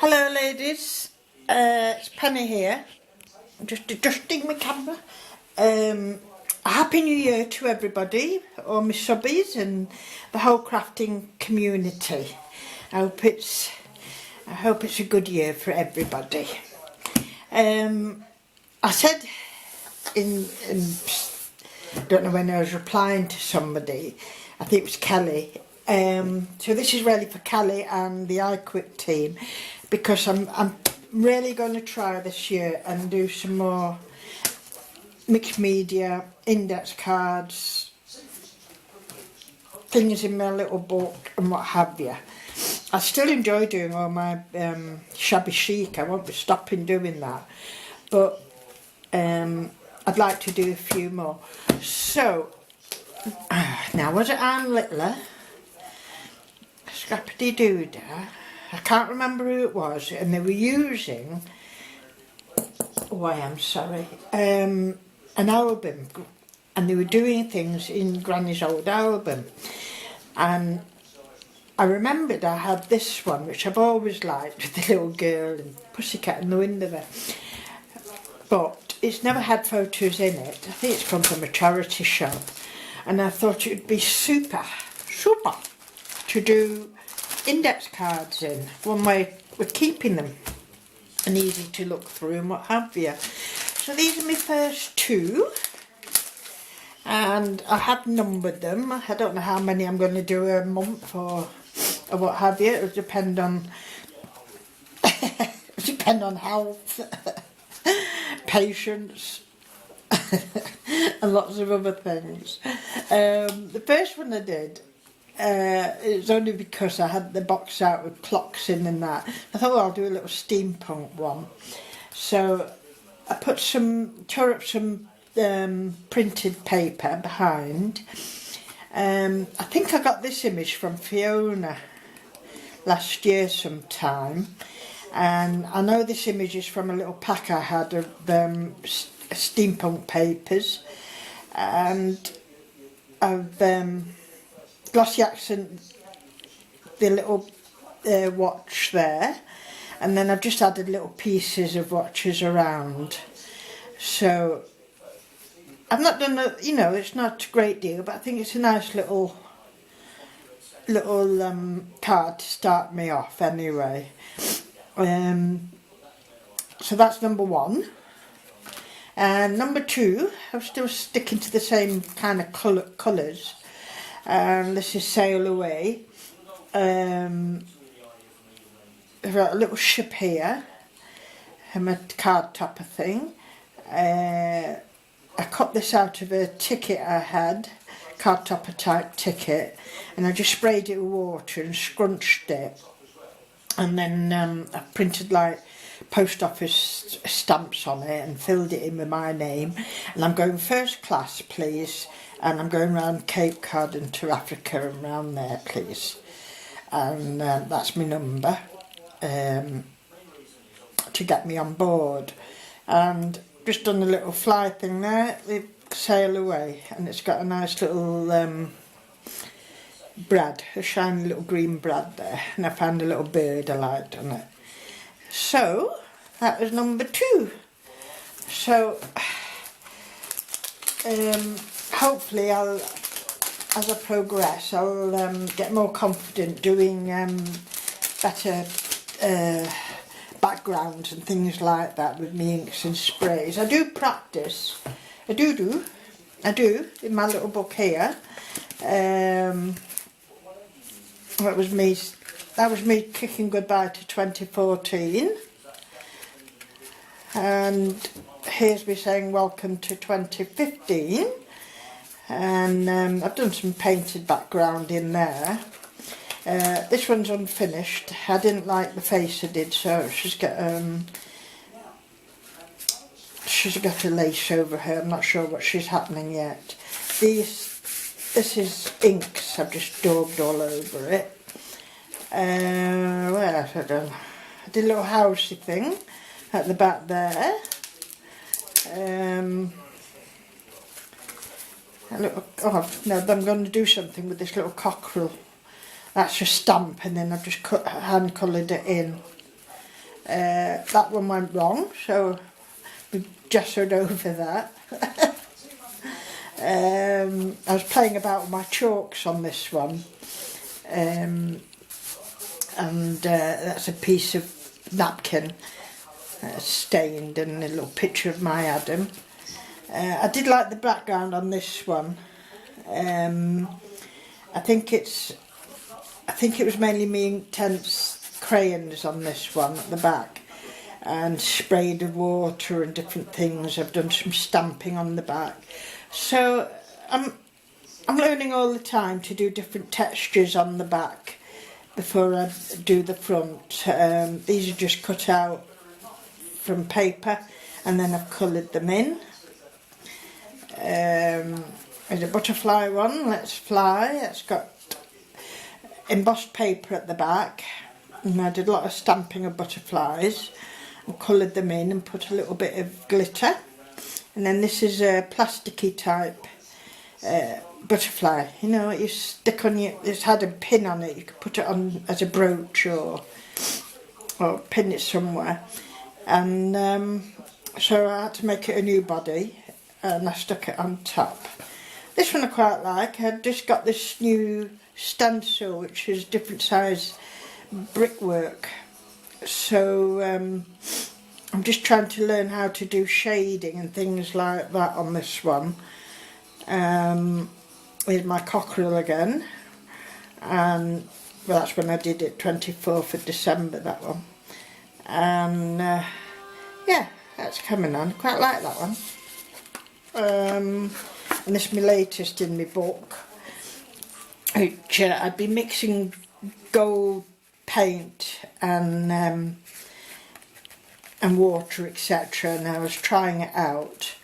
Hello ladies, it's Penny here. I'm just adjusting my camera. A Happy New Year to everybody, all my subbies and the whole crafting community. I hope it's a good year for everybody. I said in I don't know when I was replying to somebody, I think it was Kelly. So this is really for Kelly and the iQuick team, because I'm really going to try this year and do some more mixed media, index cards, things in my little book and what have you. I still enjoy doing all my shabby chic. I won't be stopping doing that, but I'd like to do a few more. So now, was it Anne Littler, Scrappity Doodah? I can't remember who it was, and they were using, oh I am sorry, an album, and they were doing things in Granny's old album, and I remembered I had this one which I've always liked, with the little girl and pussycat in the window there, but it's never had photos in it. I think it's come from a charity shop, and I thought it would be super to do index cards in. One way with keeping them and easy to look through and what have you. So these are my first two, and I have numbered them. I don't know how many I'm going to do a month or what have you. It'll depend on health, patience and lots of other things. The first one I did, it's only because I had the box out with clocks in and that. I thought, well, I'll do a little steampunk one. So I tore up some printed paper behind. I think I got this image from Fiona last year sometime, and I know this image is from a little pack I had of steampunk papers, and of glossy accent, the little watch there, and then I've just added little pieces of watches around. So I've not done it's not a great deal, but I think it's a nice little card to start me off anyway. So that's number one. And number two, I'm still sticking to the same kind of colours. And this is Sail Away. I've got a little ship here, and a card topper thing. I cut this out of a ticket I had, card topper type ticket, and I just sprayed it with water and scrunched it. And then I printed like post office stamps on it and filled it in with my name. And I'm going first class, please. And I'm going round Cape Cod and to Africa and round there, please. And that's my number to get me on board. And just done a little fly thing there, they Sail Away, and it's got a nice little brad, a shiny little green brad there, and I found a little bird I liked on it. So that was number two. So hopefully as I progress, I'll get more confident doing better backgrounds and things like that with me inks and sprays. I do practice. I do in my little book here. That was me kicking goodbye to 2014, and here's me saying welcome to 2015. And I've done some painted background in there. This one's unfinished. I didn't like the face I did, so she's got a lace over her. I'm not sure what she's happening yet. This is inks. I've just daubed all over it. What else have I done? I did a little housey thing at the back there. I'm going to do something with this little cockerel. That's a stamp, and then I've just hand coloured it in. That one went wrong, so we gessoed over that. I was playing about with my chalks on this one, and that's a piece of napkin stained and a little picture of my Adam. I did like the background on this one. I think it was mainly me intense crayons on this one at the back, and sprayed with water and different things. I've done some stamping on the back, so I'm learning all the time to do different textures on the back before I do the front. These are just cut out from paper, and then I've coloured them in. There's a butterfly one, Let's Fly. It's got embossed paper at the back, and I did a lot of stamping of butterflies and coloured them in and put a little bit of glitter. And then this is a plasticky type butterfly, you know, you stick on your, it's had a pin on it, you could put it on as a brooch or pin it somewhere. And so I had to make it a new body, and I stuck it on top. This one I quite like. I just got this new stencil which is different size brickwork, so I'm just trying to learn how to do shading and things like that on this one. Here's my cockerel again, and well, that's when I did it, 24th of December, that one. And yeah, that's coming on. Quite like that one. And this is my latest in my book, which I'd been mixing gold paint and water, etc., and I was trying it out.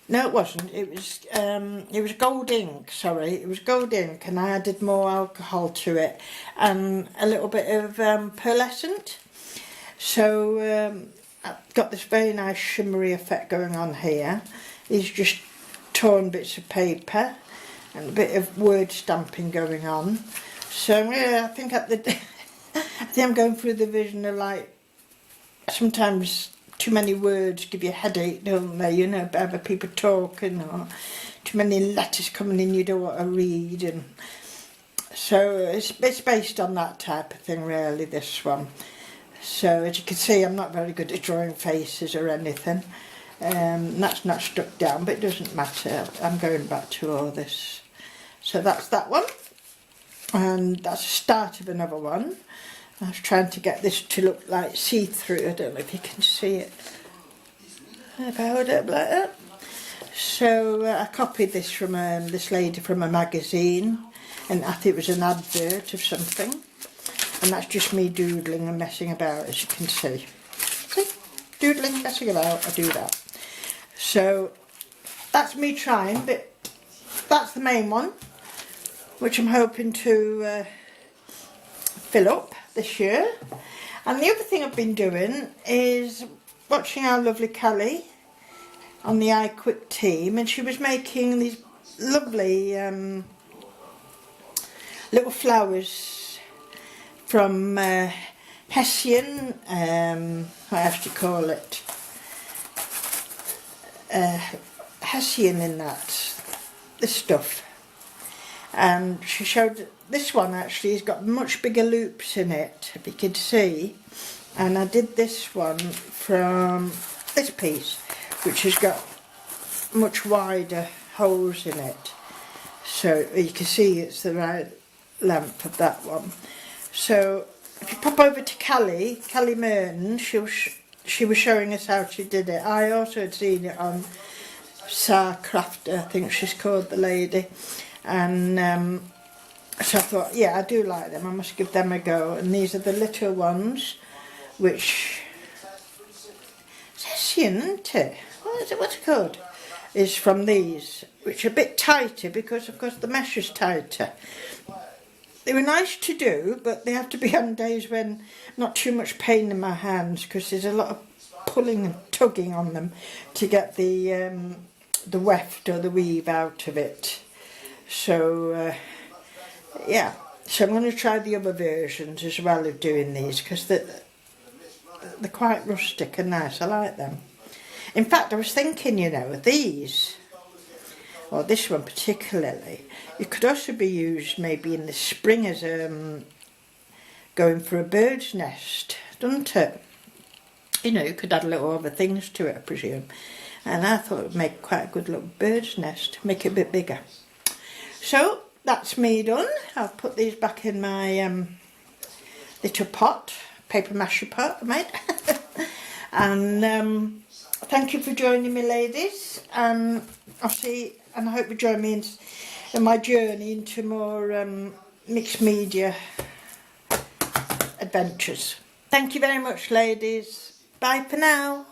No, it wasn't. It was gold ink. Sorry, it was gold ink, and I added more alcohol to it and a little bit of pearlescent. So I've got this very nice shimmery effect going on here. These are just torn bits of paper and a bit of word stamping going on. So yeah, I think I think I'm going through the vision of, like, sometimes too many words give you a headache, don't they? You know, other people talking, or too many letters coming in you don't want to read, and so it's based on that type of thing, really, this one. So as you can see, I'm not very good at drawing faces or anything. That's not stuck down, but it doesn't matter. I'm going back to all this. So that's that one, and that's the start of another one. I was trying to get this to look like see-through. I don't know if you can see it. If I hold it up like that. So I copied this from this lady from a magazine, and I think it was an advert of something. And that's just me doodling and messing about, as you can see. See? Doodling, messing about, I do that. So that's me trying, but that's the main one, which I'm hoping to fill up this year. And the other thing I've been doing is watching our lovely Callie on the iQuick team, and she was making these lovely little flowers from hessian, what else do you call it, hessian in that, this stuff. And she showed this one actually has got much bigger loops in it, if you could see. And I did this one from this piece, which has got much wider holes in it. So you can see it's the right length of that one. So if you pop over to Callie Merton, she was showing us how she did it. I also had seen it on Sarah Crafter, I think she's called, the lady. And so I thought, yeah, I do like them, I must give them a go. And these are the little ones, which, it's hessian, isn't it? What's it called? Is from these, which are a bit tighter because, of course, the mesh is tighter. They were nice to do, but they have to be on days when not too much pain in my hands, because there's a lot of pulling and tugging on them to get the weft or the weave out of it. So yeah, so I'm going to try the other versions as well of doing these, because they're quite rustic and nice. I like them. In fact, I was thinking, you know, these, or this one particularly, it could also be used maybe in the spring as going for a bird's nest, doesn't it? You know, you could add little other things to it, I presume. And I thought it would make quite a good little bird's nest, make it a bit bigger. So, that's me done. I'll put these back in my little pot, paper mache pot I made. And thank you for joining me, ladies. And I'll see, and I hope you join me in my journey into more mixed media adventures. Thank you very much, ladies. Bye for now.